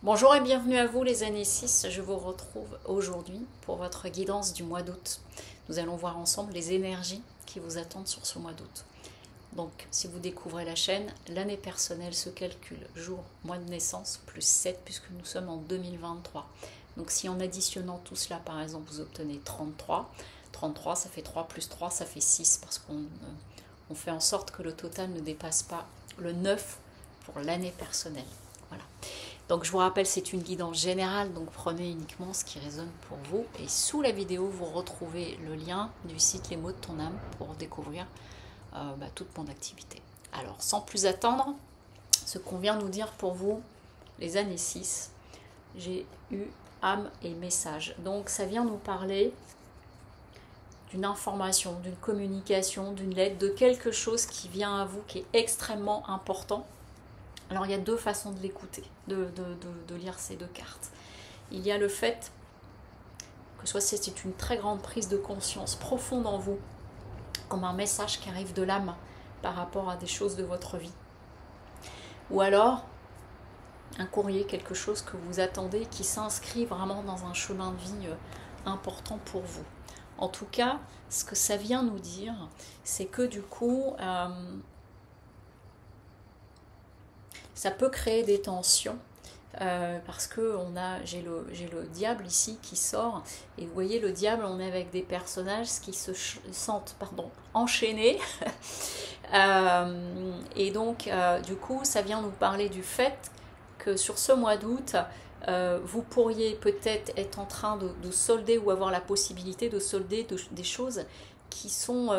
Bonjour et bienvenue à vous les années 6. Je vous retrouve aujourd'hui pour votre guidance du mois d'août. Nous allons voir ensemble les énergies qui vous attendent sur ce mois d'août. Donc si vous découvrez la chaîne, l'année personnelle se calcule jour, mois de naissance, plus 7 puisque nous sommes en 2023. Donc si en additionnant tout cela par exemple vous obtenez 33, 33 ça fait 3 plus 3 ça fait 6 parce qu'on fait en sorte que le total ne dépasse pas le 9 pour l'année personnelle. Voilà. Donc je vous rappelle, c'est une guidance générale, donc prenez uniquement ce qui résonne pour vous. Et sous la vidéo, vous retrouvez le lien du site Les mots de ton âme pour découvrir toute mon activité. Alors sans plus attendre, ce qu'on vient nous dire pour vous, les années 6, j'ai eu âme et message. Donc ça vient nous parler d'une information, d'une communication, d'une lettre, de quelque chose qui vient à vous, qui est extrêmement important. Alors il y a deux façons de l'écouter, de lire ces deux cartes. Il y a le fait que soit c'est une très grande prise de conscience profonde en vous, comme un message qui arrive de l'âme par rapport à des choses de votre vie. Ou alors un courrier, quelque chose que vous attendez qui s'inscrit vraiment dans un chemin de vie important pour vous. En tout cas, ce que ça vient nous dire, c'est que du coup, ça peut créer des tensions parce que j'ai le diable ici qui sort et vous voyez le diable, on est avec des personnages qui se sentent enchaînés et donc du coup ça vient nous parler du fait que sur ce mois d'août vous pourriez peut-être être en train de solder ou avoir la possibilité de solder des choses qui sont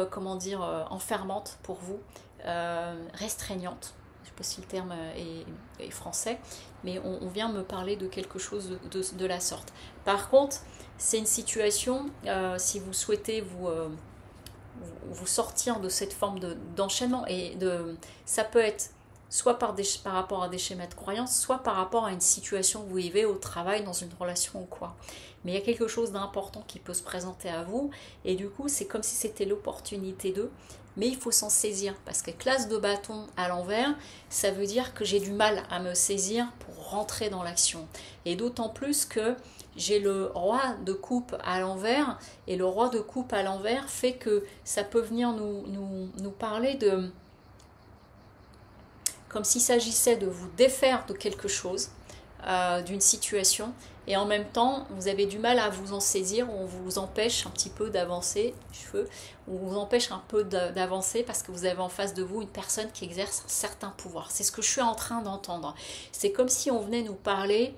enfermantes pour vous, restreignantes. Je ne sais pas si le terme est français, mais on vient me parler de quelque chose de la sorte. Par contre, c'est une situation, si vous souhaitez vous sortir de cette forme d'enchaînement, ça peut être soit par rapport à des schémas de croyance, soit par rapport à une situation que vous vivez au travail, dans une relation ou quoi. Mais il y a quelque chose d'important qui peut se présenter à vous, et du coup, c'est comme si c'était l'opportunité d'eux, mais il faut s'en saisir, parce que classe de bâton à l'envers, ça veut dire que j'ai du mal à me saisir pour rentrer dans l'action. Et d'autant plus que j'ai le roi de coupe à l'envers, et le roi de coupe à l'envers fait que ça peut venir nous parler de... comme s'il s'agissait de vous défaire de quelque chose, d'une situation, et en même temps vous avez du mal à vous en saisir, on vous empêche un petit peu d'avancer, on vous empêche un peu d'avancer parce que vous avez en face de vous une personne qui exerce un certain pouvoir. C'est ce que je suis en train d'entendre. C'est comme si on venait nous parler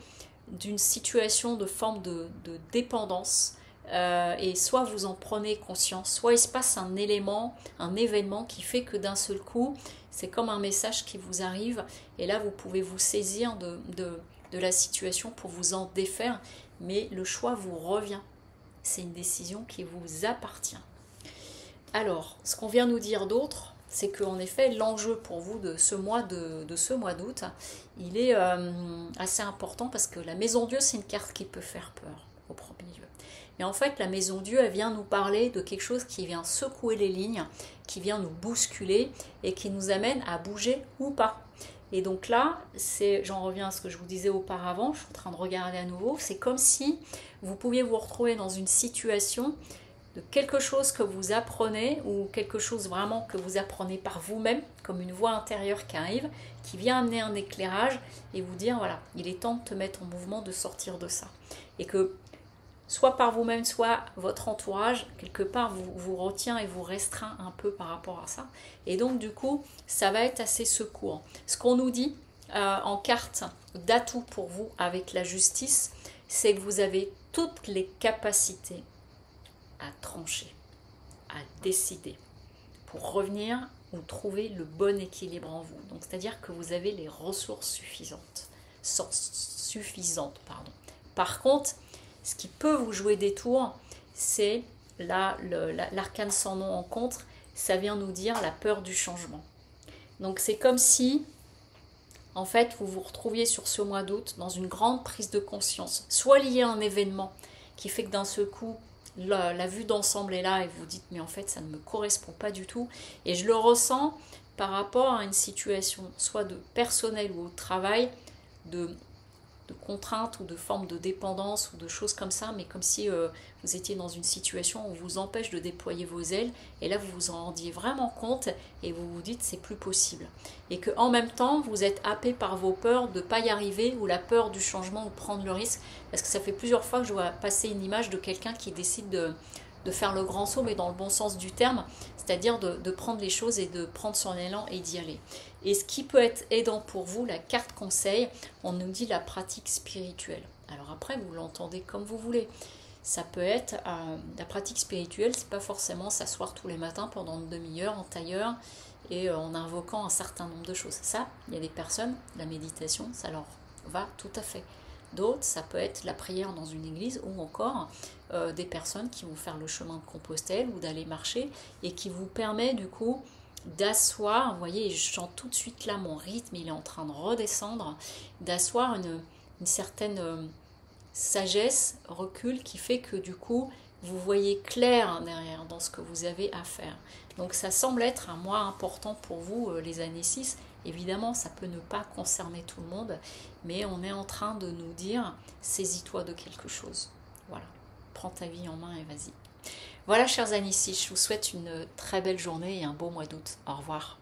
d'une situation de forme de dépendance, et soit vous en prenez conscience, soit il se passe un événement qui fait que d'un seul coup, c'est comme un message qui vous arrive, et là vous pouvez vous saisir de la situation pour vous en défaire, mais le choix vous revient. C'est une décision qui vous appartient. Alors, ce qu'on vient nous dire d'autre, c'est qu'en effet, l'enjeu pour vous de ce mois d'août, il est assez important parce que la Maison Dieu, c'est une carte qui peut faire peur au premier lieu. Mais en fait, la Maison Dieu, elle vient nous parler de quelque chose qui vient secouer les lignes, qui vient nous bousculer et qui nous amène à bouger ou pas. Et donc là, j'en reviens à ce que je vous disais auparavant, je suis en train de regarder à nouveau, c'est comme si vous pouviez vous retrouver dans une situation de quelque chose que vous apprenez ou quelque chose vraiment que vous apprenez par vous-même, comme une voix intérieure qui arrive, qui vient amener un éclairage et vous dire voilà, il est temps de te mettre en mouvement, de sortir de ça. Et que soit par vous-même, soit votre entourage, quelque part, vous retient et vous restreint un peu par rapport à ça. Et donc, du coup, ça va être assez secourant. Ce qu'on nous dit en carte d'atout pour vous avec la justice, c'est que vous avez toutes les capacités à trancher, à décider, pour revenir ou trouver le bon équilibre en vous. Donc, c'est-à-dire que vous avez les ressources suffisantes. Par contre, ce qui peut vous jouer des tours, c'est l'arcane sans nom en contre, ça vient nous dire la peur du changement. Donc c'est comme si, en fait, vous vous retrouviez sur ce mois d'août dans une grande prise de conscience, soit liée à un événement qui fait que d'un seul coup, la vue d'ensemble est là et vous dites mais en fait ça ne me correspond pas du tout, et je le ressens par rapport à une situation soit de personnel ou au travail, de contrainte ou de forme de dépendance ou de choses comme ça, mais comme si vous étiez dans une situation où on vous empêche de déployer vos ailes, et là vous vous en rendiez vraiment compte et vous vous dites c'est plus possible. Et que en même temps vous êtes happé par vos peurs de ne pas y arriver, ou la peur du changement, ou de prendre le risque, parce que ça fait plusieurs fois que je vois passer une image de quelqu'un qui décide de faire le grand saut, mais dans le bon sens du terme, c'est-à-dire de prendre les choses et de prendre son élan et d'y aller. Et ce qui peut être aidant pour vous, la carte conseil, on nous dit la pratique spirituelle. Alors après, vous l'entendez comme vous voulez. Ça peut être, la pratique spirituelle, c'est pas forcément s'asseoir tous les matins pendant une demi-heure en tailleur et en invoquant un certain nombre de choses. Ça, il y a des personnes, la méditation, ça leur va tout à fait. D'autres, ça peut être la prière dans une église, ou encore des personnes qui vont faire le chemin de Compostelle ou d'aller marcher, et qui vous permet du coup d'asseoir, vous voyez, je sens tout de suite là mon rythme, il est en train de redescendre, d'asseoir une certaine sagesse, recul, qui fait que du coup vous voyez clair derrière dans ce que vous avez à faire. Donc ça semble être un mois important pour vous, les années 6. Évidemment, ça peut ne pas concerner tout le monde, mais on est en train de nous dire, saisis-toi de quelque chose. Voilà, prends ta vie en main et vas-y. Voilà, chers amis, je vous souhaite une très belle journée et un beau mois d'août. Au revoir.